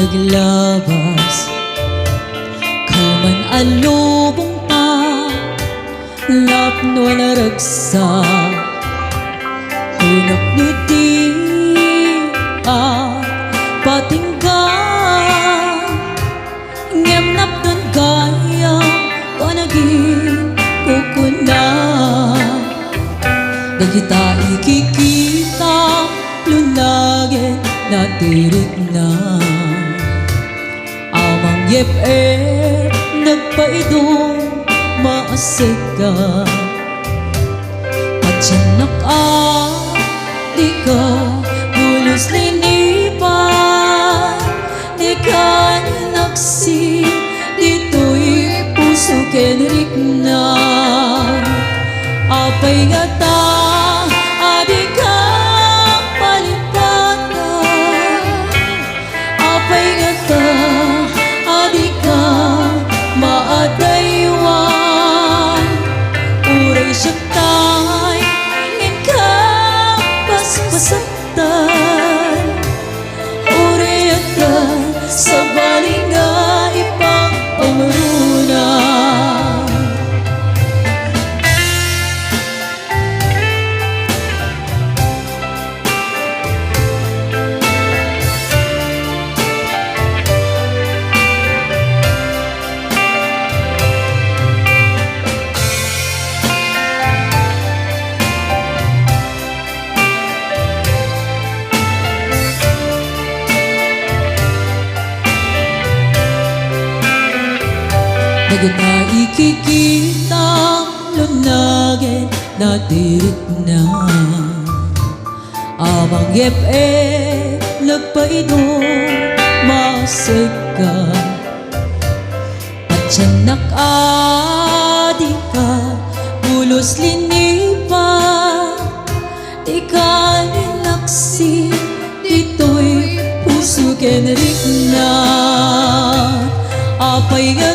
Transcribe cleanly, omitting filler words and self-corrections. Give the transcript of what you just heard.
naglabas kalman alubong pa lapno naragsa kunak nuti at patingga ngemnap nun kaya panagin kukuna dagita ikikita lunagin natirik na amang yep nagpaidong maasig ka patsanak di ka bulos linipan di ka naksi dito'y puso kenrik na apay nga ta adi ka palipatan apay nga ta adi ka maadaywan uray siya tay ika paspasatan uray ka sa balinga ipang pamarunan Nagata ikikita lunagin natirik na abang yep nagpaidong masig ka at tiyanak adi ka bulos linipa di ka ninaksi dito'y puso kenrik na apay nga